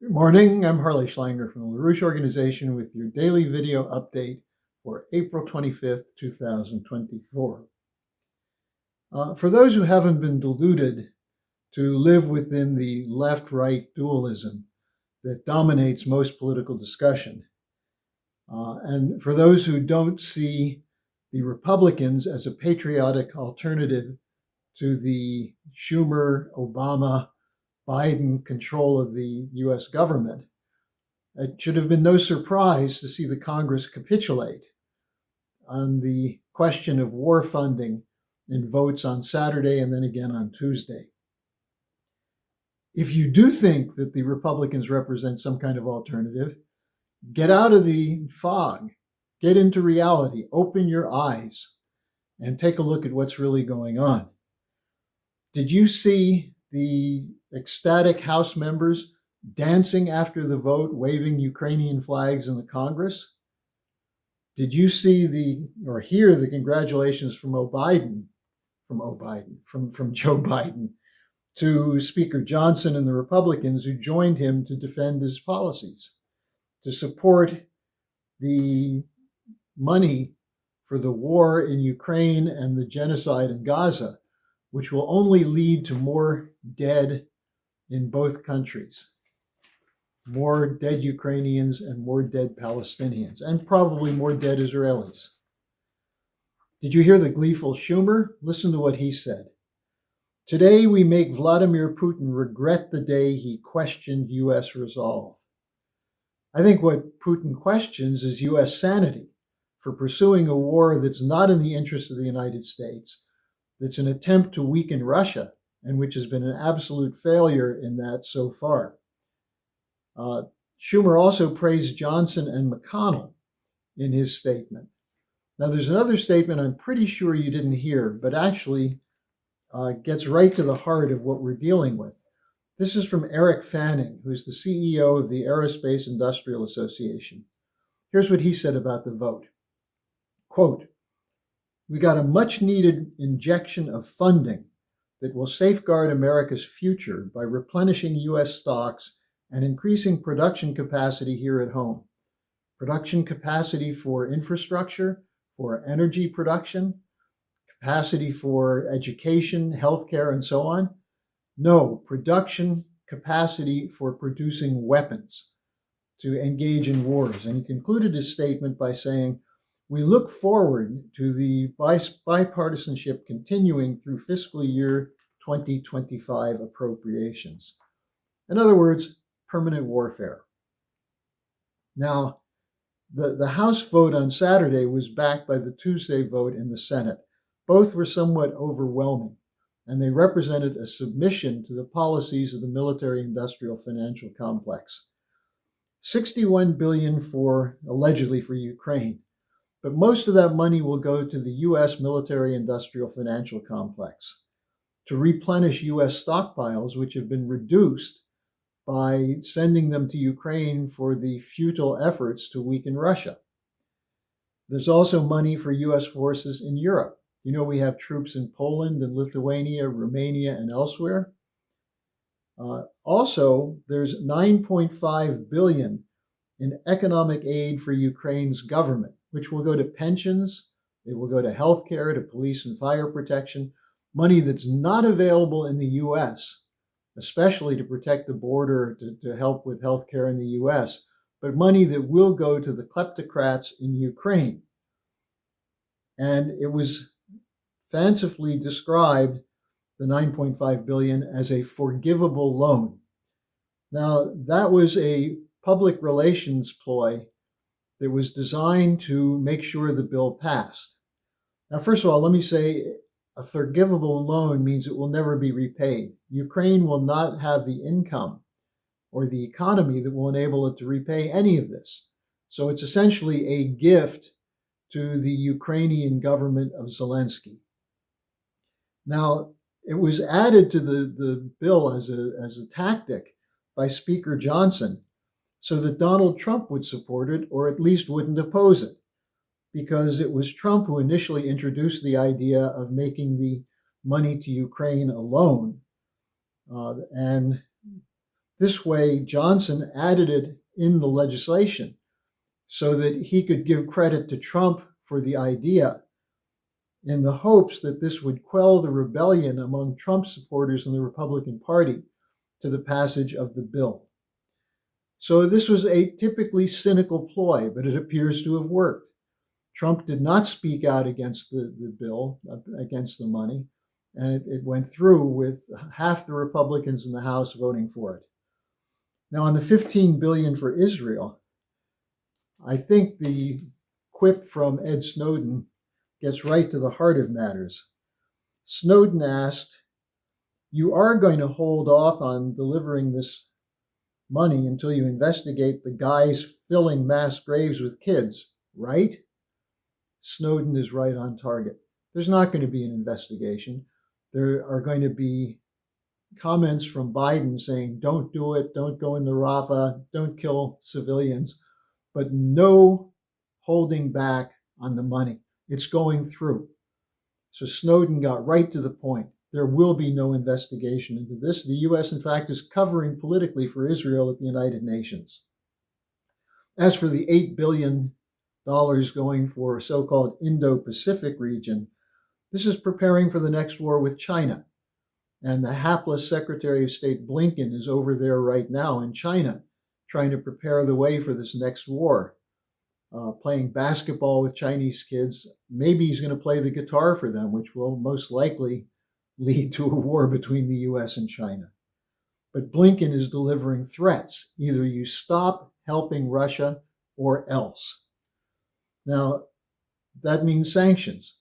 Good morning. I'm harleysch from the LaRouche organization with your daily video update for April 25th, 2024. For those who haven't been deluded to live within the left-right dualism that dominates most political discussion, and for those who don't see the Republicans as a patriotic alternative to the Schumer, Obama, Biden control of the US government, it should have been no surprise to see the Congress capitulate on the question of war funding in votes on Saturday and then again on Tuesday. If you do think that the Republicans represent some kind of alternative, get out of the fog, get into reality, open your eyes, and take a look at what's really going on. Did you see the ecstatic House members dancing after the vote, waving Ukrainian flags in the Congress? Did you see or hear the congratulations from Joe Biden to Speaker Johnson and the Republicans who joined him to defend his policies, to support the money for the war in Ukraine and the genocide in Gaza, which will only lead to more dead in both countries, more dead Ukrainians and more dead Palestinians, and probably more dead Israelis. Did you hear the gleeful Schumer? Listen to what he said. Today we make Vladimir Putin regret the day he questioned U.S. resolve. I think what Putin questions is U.S. sanity for pursuing a war that's not in the interest of the United States, that's an attempt to weaken Russia, and which has been an absolute failure in that so far. Schumer also praised Johnson and McConnell in his statement. Now, there's another statement I'm pretty sure you didn't hear, but actually gets right to the heart of what we're dealing with. This is from Eric Fanning, who's the CEO of the Aerospace Industrial Association. Here's what he said about the vote. Quote, "We got a much-needed injection of funding that will safeguard America's future by replenishing U.S. stocks and increasing production capacity here at home. Production capacity for infrastructure, for energy production, capacity for education, healthcare, and so on. No, production capacity for producing weapons to engage in wars." And he concluded his statement by saying, "We look forward to the bipartisanship continuing through fiscal year 2025 appropriations." In other words, permanent warfare. Now, the House vote on Saturday was backed by the Tuesday vote in the Senate. Both were somewhat overwhelming, and they represented a submission to the policies of the military-industrial financial complex. $61 billion allegedly for Ukraine. But most of that money will go to the U.S. military-industrial financial complex to replenish U.S. stockpiles, which have been reduced by sending them to Ukraine for the futile efforts to weaken Russia. There's also money for U.S. forces in Europe. You know, we have troops in Poland and Lithuania, Romania, and elsewhere. Also, there's $9.5 billion in economic aid for Ukraine's government, which will go to pensions, it will go to healthcare, to police and fire protection, money that's not available in the U.S., especially to protect the border, to help with healthcare in the U.S., but money that will go to the kleptocrats in Ukraine. And it was fancifully described, the $9.5 billion, as a forgivable loan. Now, that was a public relations ploy that was designed to make sure the bill passed. Now, first of all, let me say a forgivable loan means it will never be repaid. Ukraine will not have the income or the economy that will enable it to repay any of this. So it's essentially a gift to the Ukrainian government of Zelensky. Now, it was added to the bill as a tactic by Speaker Johnson so that Donald Trump would support it, or at least wouldn't oppose it, because it was Trump who initially introduced the idea of making the money to Ukraine a loan. And This way, Johnson added it in the legislation so that he could give credit to Trump for the idea in the hopes that this would quell the rebellion among Trump supporters in the Republican Party to the passage of the bill. So this was a typically cynical ploy, but it appears to have worked. Trump did not speak out against the bill, against the money, and it went through with half the Republicans in the House voting for it. Now, on the $15 billion for Israel, I think the quip from Ed Snowden gets right to the heart of matters. Snowden asked, "You are going to hold off on delivering this money until you investigate the guys filling mass graves with kids, right?" Snowden is right on target. There's not going to be an investigation. There are going to be comments from Biden saying, don't do it, don't go into Rafah, don't kill civilians, but no holding back on the money. It's going through. So Snowden got right to the point. There will be no investigation into this. The U.S., in fact, is covering politically for Israel at the United Nations. As for the $8 billion going for a so-called Indo-Pacific region, this is preparing for the next war with China. And the hapless Secretary of State Blinken is over there right now in China, trying to prepare the way for this next war, playing basketball with Chinese kids. Maybe he's going to play the guitar for them, which will most likely lead to a war between the U.S. and China. But Blinken is delivering threats. Either you stop helping Russia or else. Now, that means sanctions.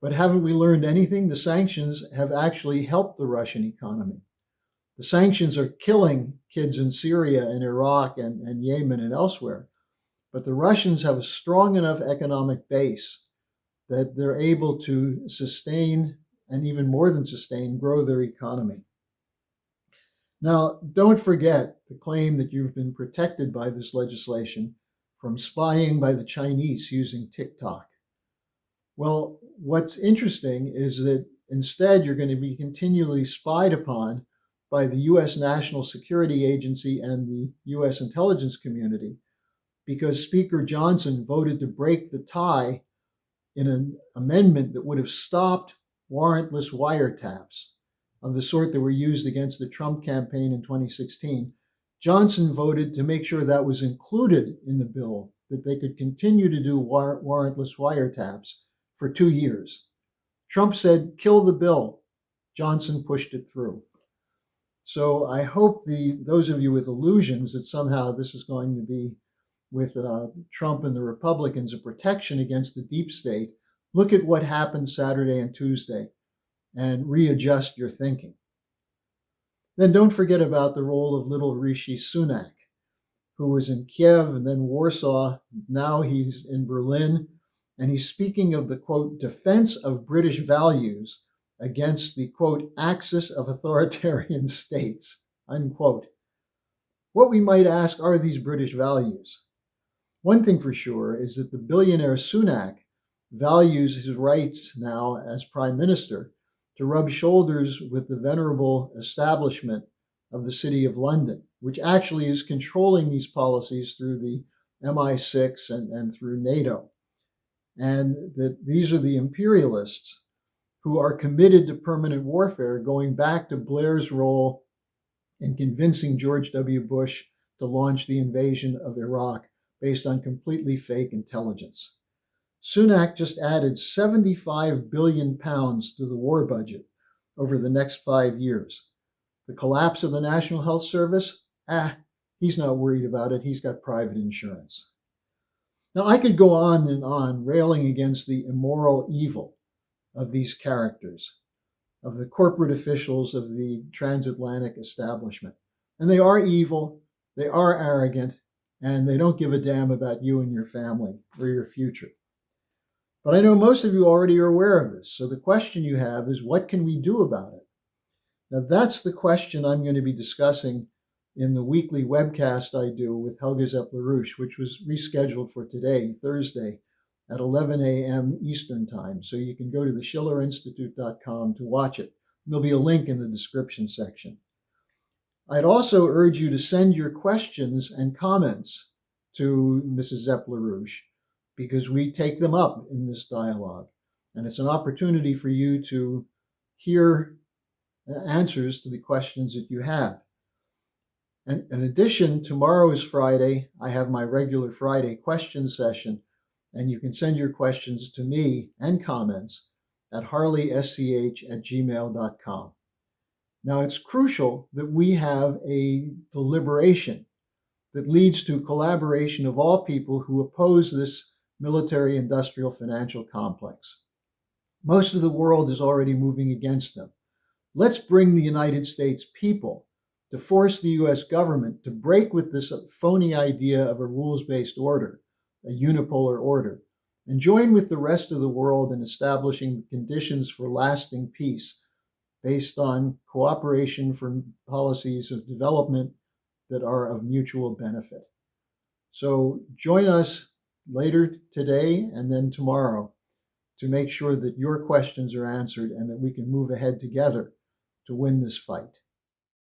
But haven't we learned anything? The sanctions have actually helped the Russian economy. The sanctions are killing kids in Syria and Iraq and Yemen and elsewhere. But the Russians have a strong enough economic base that they're able to sustain, and even more than sustain, grow their economy. Now, don't forget the claim that you've been protected by this legislation from spying by the Chinese using TikTok. Well, what's interesting is that instead you're going to be continually spied upon by the U.S. National Security Agency and the U.S. intelligence community because Speaker Johnson voted to break the tie in an amendment that would have stopped warrantless wiretaps of the sort that were used against the Trump campaign in 2016. Johnson voted to make sure that was included in the bill, that they could continue to do warrantless wiretaps for 2 years. Trump said, kill the bill. Johnson pushed it through. So I hope those of you with illusions that somehow this is going to be, with Trump and the Republicans, a protection against the deep state, look at what happened Saturday and Tuesday and readjust your thinking. Then don't forget about the role of little Rishi Sunak, who was in Kiev and then Warsaw. Now he's in Berlin. And he's speaking of the, quote, defense of British values against the, quote, axis of authoritarian states, unquote. What we might ask are these British values? One thing for sure is that the billionaire Sunak values his rights now as prime minister to rub shoulders with the venerable establishment of the City of London, which actually is controlling these policies through the MI6 and through NATO. And that these are the imperialists who are committed to permanent warfare, going back to Blair's role in convincing George W. Bush to launch the invasion of Iraq based on completely fake intelligence. Sunak just added 75 billion pounds to the war budget over the next 5 years. The collapse of the National Health Service? He's not worried about it. He's got private insurance. Now, I could go on and on railing against the immoral evil of these characters, of the corporate officials of the transatlantic establishment. And they are evil, they are arrogant, and they don't give a damn about you and your family or your future. But I know most of you already are aware of this. So the question you have is, what can we do about it? Now, that's the question I'm going to be discussing in the weekly webcast I do with Helga Zepp-LaRouche, which was rescheduled for today, Thursday, at 11 a.m. Eastern Time. So you can go to theschillerinstitute.com to watch it. There'll be a link in the description section. I'd also urge you to send your questions and comments to Mrs. Zepp-LaRouche, because we take them up in this dialogue. And it's an opportunity for you to hear answers to the questions that you have. And in addition, tomorrow is Friday. I have my regular Friday question session, and you can send your questions to me and comments at harleysch@gmail.com. Now, it's crucial that we have a deliberation that leads to collaboration of all people who oppose this military-industrial financial complex. Most of the world is already moving against them. Let's bring the United States people to force the US government to break with this phony idea of a rules-based order, a unipolar order, and join with the rest of the world in establishing the conditions for lasting peace based on cooperation for policies of development that are of mutual benefit. So join us later today and then tomorrow to make sure that your questions are answered and that we can move ahead together to win this fight.